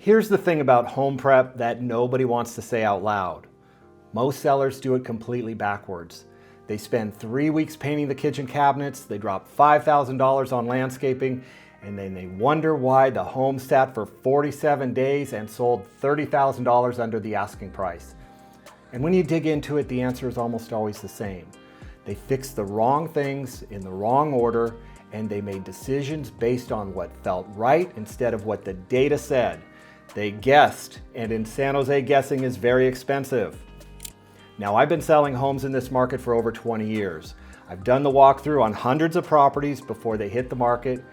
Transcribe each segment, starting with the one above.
Here's the thing about home prep that nobody wants to say out loud. Most sellers do it completely backwards. They spend 3 weeks painting the kitchen cabinets, they drop $5,000 on landscaping, and then they wonder why the home sat for 47 days and sold $30,000 under the asking price. And when you dig into it, the answer is almost always the same. They fixed the wrong things in the wrong order, and they made decisions based on what felt right instead of what the data said. They guessed, and in San Jose, guessing is very expensive. Now, I've been selling homes in this market for over 20 years. I've done the walkthrough on hundreds of properties before they hit the market,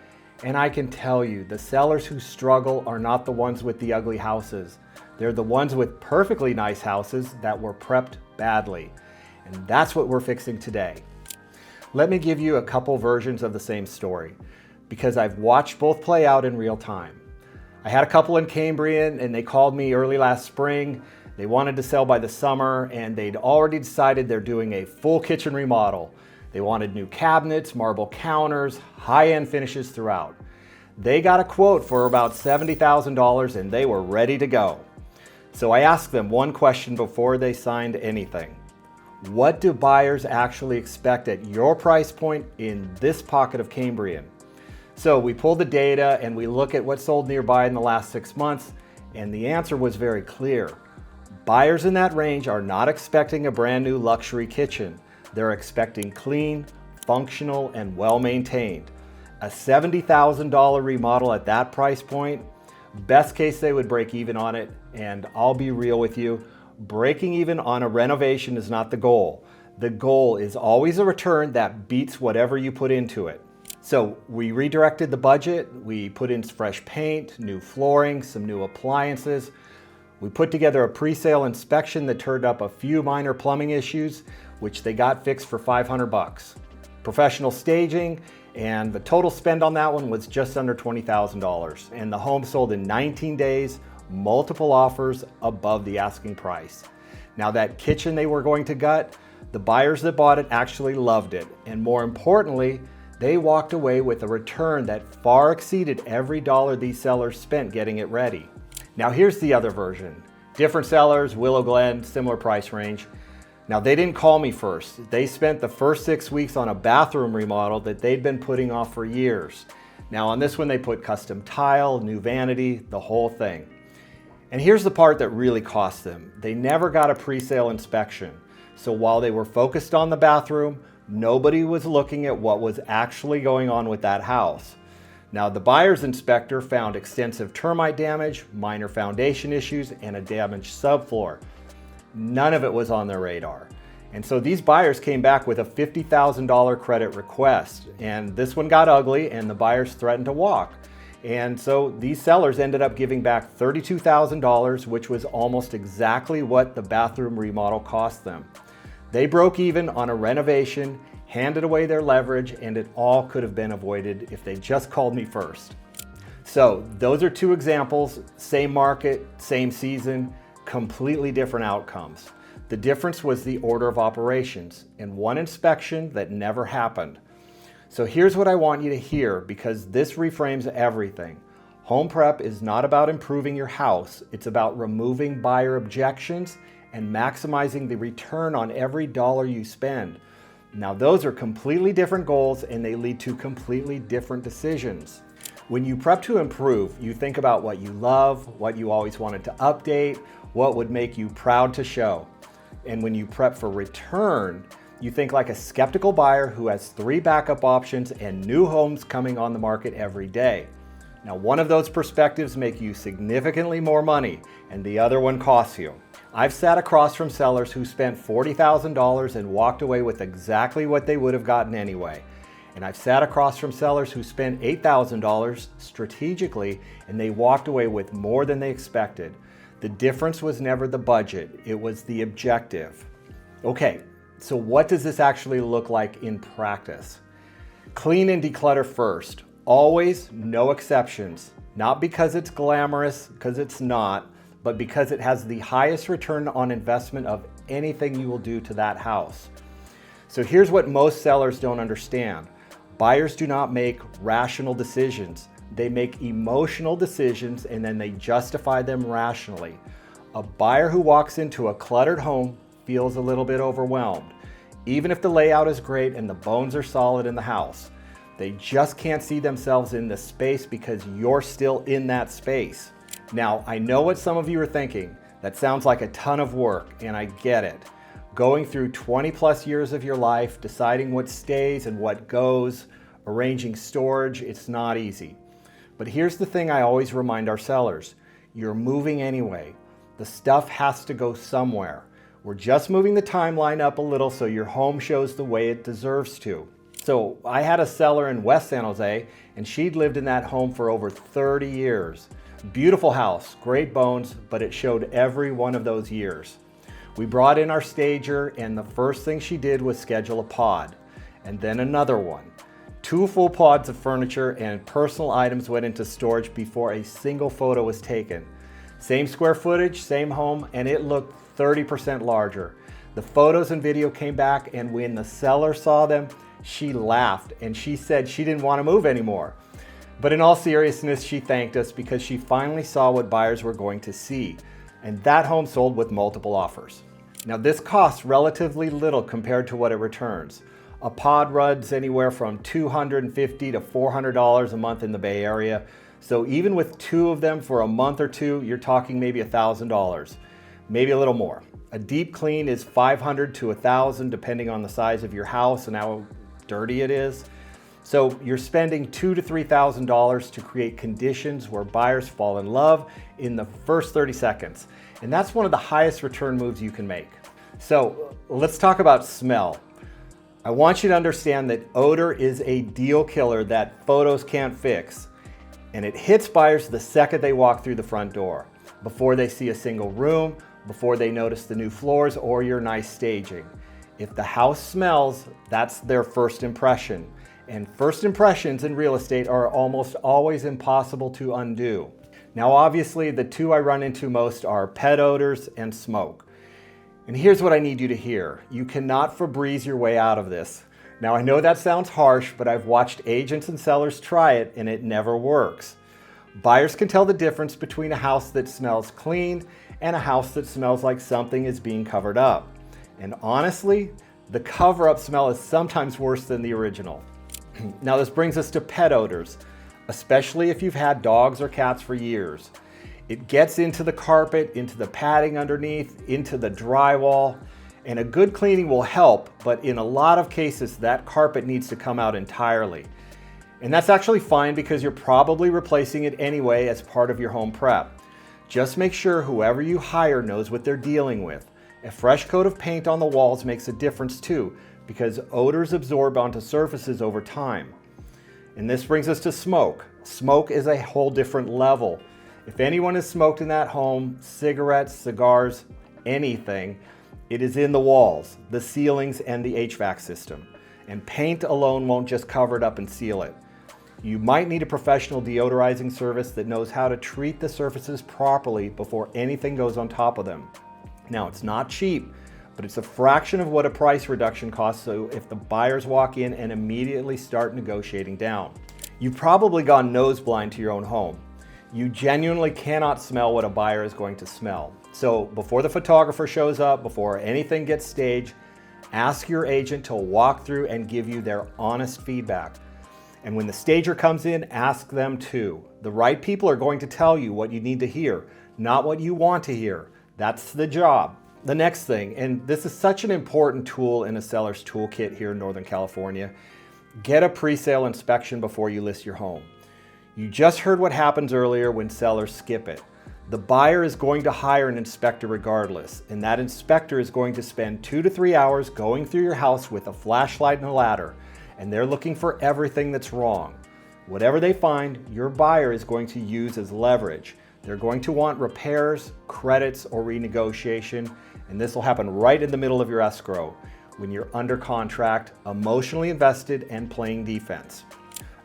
and I can tell you, the sellers who struggle are not the ones with the ugly houses. They're the ones with perfectly nice houses that were prepped badly. And that's what we're fixing today. Let me give you a couple versions of the same story, because I've watched both play out in real time. I had a couple in Cambrian, and they called me early last spring. They wanted to sell by the summer, and they'd already decided they're doing a full kitchen remodel. They wanted new cabinets, marble counters, high-end finishes throughout. They got a quote for about $70,000 and they were ready to go. So I asked them one question before they signed anything. What do buyers actually expect at your price point in this pocket of Cambrian? So we pulled the data and we look at what sold nearby in the last 6 months, and the answer was very clear. Buyers in that range are not expecting a brand new luxury kitchen. They're expecting clean, functional, and well-maintained. A $70,000 remodel at that price point, best case they would break even on it, and I'll be real with you, breaking even on a renovation is not the goal. The goal is always a return that beats whatever you put into it. So we redirected the budget, we put in fresh paint, new flooring, some new appliances. We put together a pre-sale inspection that turned up a few minor plumbing issues, which they got fixed for $500. Professional staging, and the total spend on that one was just under $20,000. And the home sold in 19 days, multiple offers above the asking price. Now that kitchen they were going to gut, the buyers that bought it actually loved it. And more importantly, they walked away with a return that far exceeded every dollar these sellers spent getting it ready. Now here's the other version. Different sellers, Willow Glen, similar price range. Now they didn't call me first. They spent the first 6 weeks on a bathroom remodel that they'd been putting off for years. Now on this one they put custom tile, new vanity, the whole thing. And here's the part that really cost them. They never got a pre-sale inspection. So while they were focused on the bathroom, nobody was looking at what was actually going on with that house. Now, the buyer's inspector found extensive termite damage, minor foundation issues, and a damaged subfloor. None of it was on their radar. And so these buyers came back with a $50,000 credit request. And this one got ugly, and the buyers threatened to walk. And so these sellers ended up giving back $32,000, which was almost exactly what the bathroom remodel cost them. They broke even on a renovation, handed away their leverage, and it all could have been avoided if they just called me first. So those are two examples, same market, same season, completely different outcomes. The difference was the order of operations and one inspection that never happened. So here's what I want you to hear, because this reframes everything. Home prep is not about improving your house. It's about removing buyer objections and maximizing the return on every dollar you spend. Now those are completely different goals, and they lead to completely different decisions. When you prep to improve, you think about what you love, what you always wanted to update, what would make you proud to show. And when you prep for return, you think like a skeptical buyer who has 3 backup options and new homes coming on the market every day. Now one of those perspectives make you significantly more money, and the other one costs you. I've sat across from sellers who spent $40,000 and walked away with exactly what they would have gotten anyway. And I've sat across from sellers who spent $8,000 strategically and they walked away with more than they expected. The difference was never the budget, it was the objective. Okay, so what does this actually look like in practice? Clean and declutter first. Always, no exceptions. Not because it's glamorous, because it's not, but because it has the highest return on investment of anything you will do to that house. So here's what most sellers don't understand. Buyers do not make rational decisions. They make emotional decisions and then they justify them rationally. A buyer who walks into a cluttered home feels a little bit overwhelmed. Even if the layout is great and the bones are solid in the house, they just can't see themselves in the space because you're still in that space. Now, I know what some of you are thinking. That sounds like a ton of work, and I get it. Going through 20 plus years of your life, deciding what stays and what goes, arranging storage, it's not easy. But here's the thing I always remind our sellers. You're moving anyway. The stuff has to go somewhere. We're just moving the timeline up a little so your home shows the way it deserves to. So I had a seller in West San Jose, and she'd lived in that home for over 30 years. Beautiful house, great bones, but it showed every one of those years. We brought in our stager, and the first thing she did was schedule a pod, and then another one. 2 full pods of furniture and personal items went into storage before a single photo was taken. Same square footage, same home, and it looked 30% larger. The photos and video came back, and when the seller saw them, she laughed and she said she didn't want to move anymore. But in all seriousness, she thanked us because she finally saw what buyers were going to see. And that home sold with multiple offers. Now this costs relatively little compared to what it returns. A pod runs anywhere from $250 to $400 a month in the Bay Area. So even with 2 of them for a month or 2, you're talking maybe $1,000, maybe a little more. A deep clean is $500 to $1,000 depending on the size of your house and how dirty it is. So you're spending $2,000 to $3,000 to create conditions where buyers fall in love in the first 30 seconds. And that's one of the highest return moves you can make. So let's talk about smell. I want you to understand that odor is a deal killer that photos can't fix. And it hits buyers the second they walk through the front door, before they see a single room, before they notice the new floors or your nice staging. If the house smells, that's their first impression. And first impressions in real estate are almost always impossible to undo. Now, obviously, the 2 I run into most are pet odors and smoke. And here's what I need you to hear. You cannot Febreze your way out of this. Now, I know that sounds harsh, but I've watched agents and sellers try it and it never works. Buyers can tell the difference between a house that smells clean and a house that smells like something is being covered up. And honestly, the cover-up smell is sometimes worse than the original. Now this brings us to pet odors, especially if you've had dogs or cats for years. It gets into the carpet, into the padding underneath, into the drywall, and a good cleaning will help, but in a lot of cases that carpet needs to come out entirely. And that's actually fine because you're probably replacing it anyway as part of your home prep. Just make sure whoever you hire knows what they're dealing with. A fresh coat of paint on the walls makes a difference too, because odors absorb onto surfaces over time. And this brings us to smoke. Smoke is a whole different level. If anyone has smoked in that home, cigarettes, cigars, anything, it is in the walls, the ceilings, and the HVAC system. And paint alone won't just cover it up and seal it. You might need a professional deodorizing service that knows how to treat the surfaces properly before anything goes on top of them. Now, it's not cheap, but it's a fraction of what a price reduction costs, so if the buyers walk in and immediately start negotiating down. You've probably gone nose blind to your own home. You genuinely cannot smell what a buyer is going to smell. So before the photographer shows up, before anything gets staged, ask your agent to walk through and give you their honest feedback. And when the stager comes in, ask them too. The right people are going to tell you what you need to hear, not what you want to hear. That's the job. The next thing, and this is such an important tool in a seller's toolkit here in Northern California, get a pre-sale inspection before you list your home. You just heard what happens earlier when sellers skip it. The buyer is going to hire an inspector regardless, and that inspector is going to spend 2 to 3 hours going through your house with a flashlight and a ladder, and they're looking for everything that's wrong. Whatever they find, your buyer is going to use as leverage. They're going to want repairs, credits, or renegotiation, and this will happen right in the middle of your escrow when you're under contract, emotionally invested, and playing defense.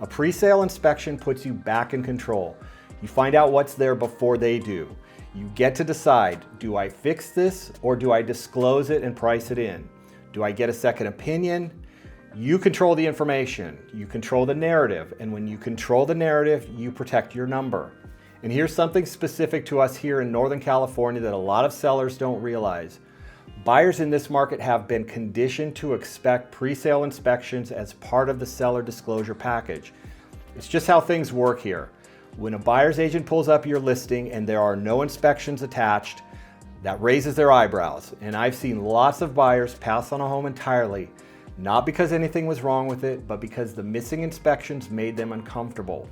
A pre-sale inspection puts you back in control. You find out what's there before they do. You get to decide, do I fix this or do I disclose it and price it in? Do I get a second opinion? You control the information, you control the narrative, and when you control the narrative, you protect your number. And here's something specific to us here in Northern California that a lot of sellers don't realize. Buyers in this market have been conditioned to expect pre-sale inspections as part of the seller disclosure package. It's just how things work here. When a buyer's agent pulls up your listing and there are no inspections attached, that raises their eyebrows. And I've seen lots of buyers pass on a home entirely, not because anything was wrong with it, but because the missing inspections made them uncomfortable.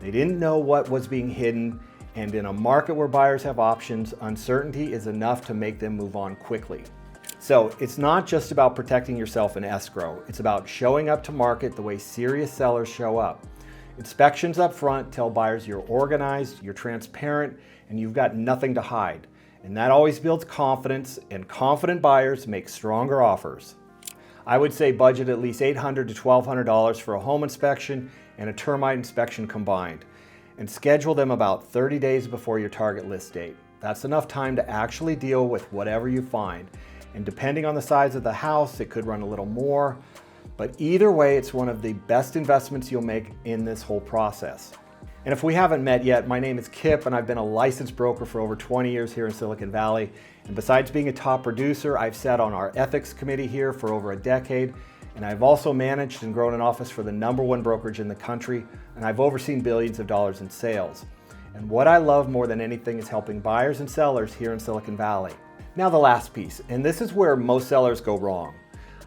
They didn't know what was being hidden, and in a market where buyers have options, uncertainty is enough to make them move on quickly. So it's not just about protecting yourself in escrow, it's about showing up to market the way serious sellers show up. Inspections up front tell buyers you're organized, you're transparent, and you've got nothing to hide. And that always builds confidence, and confident buyers make stronger offers. I would say budget at least $800 to $1,200 for a home inspection and a termite inspection combined, and schedule them about 30 days before your target list date. That's enough time to actually deal with whatever you find. And depending on the size of the house, it could run a little more, but either way, it's one of the best investments you'll make in this whole process. And if we haven't met yet, my name is Kip, and I've been a licensed broker for over 20 years here in Silicon Valley. And besides being a top producer, I've sat on our ethics committee here for over a decade, and I've also managed and grown an office for the #1 brokerage in the country, and I've overseen billions of dollars in sales. And what I love more than anything is helping buyers and sellers here in Silicon Valley. Now the last piece, and this is where most sellers go wrong.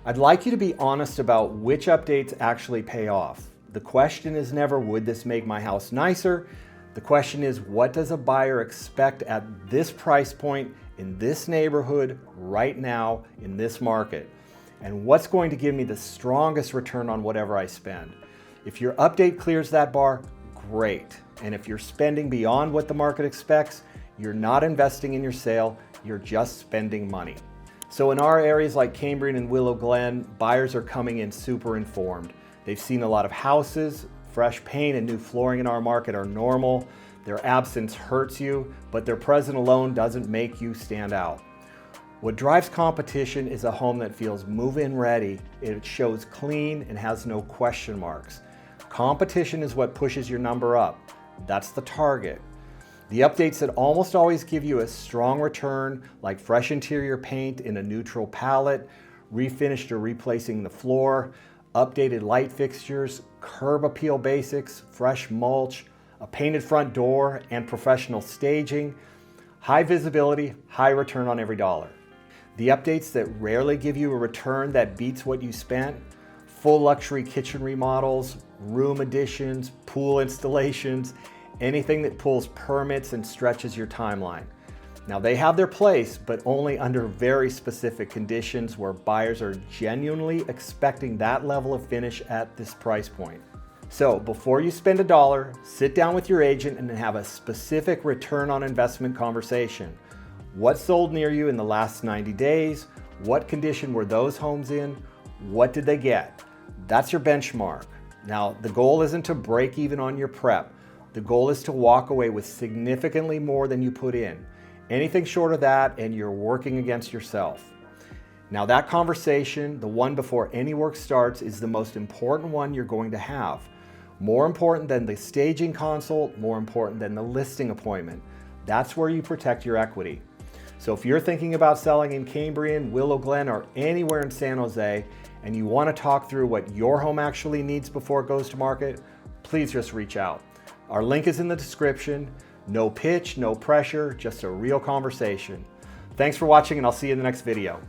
I'd like you to be honest about which updates actually pay off. The question is never, would this make my house nicer? The question is, what does a buyer expect at this price point, in this neighborhood, right now, in this market? And what's going to give me the strongest return on whatever I spend? If your update clears that bar, great. And if you're spending beyond what the market expects, you're not investing in your sale, you're just spending money. So in our areas like Cambrian and Willow Glen, buyers are coming in super informed. They've seen a lot of houses. Fresh paint and new flooring in our market are normal. Their absence hurts you, but their presence alone doesn't make you stand out. What drives competition is a home that feels move-in ready. It shows clean and has no question marks. Competition is what pushes your number up. That's the target. The updates that almost always give you a strong return, like fresh interior paint in a neutral palette, refinished or replacing the floor, updated light fixtures, curb appeal basics, fresh mulch, a painted front door, and professional staging. High visibility, high return on every dollar. The updates that rarely give you a return that beats what you spent, full luxury kitchen remodels, room additions, pool installations, anything that pulls permits and stretches your timeline. Now they have their place, but only under very specific conditions where buyers are genuinely expecting that level of finish at this price point. So before you spend a dollar, sit down with your agent and have a specific return on investment conversation. What sold near you in the last 90 days? What condition were those homes in? What did they get? That's your benchmark. Now the goal isn't to break even on your prep. The goal is to walk away with significantly more than you put in. Anything short of that and you're working against yourself. Now that conversation, the one before any work starts, is the most important one you're going to have. More important than the staging consult, more important than the listing appointment. That's where you protect your equity. So if you're thinking about selling in Cambrian, Willow Glen, or anywhere in San Jose, and you want to talk through what your home actually needs before it goes to market, please just reach out. Our link is in the description. No pitch, no pressure, just a real conversation. Thanks for watching, and I'll see you in the next video.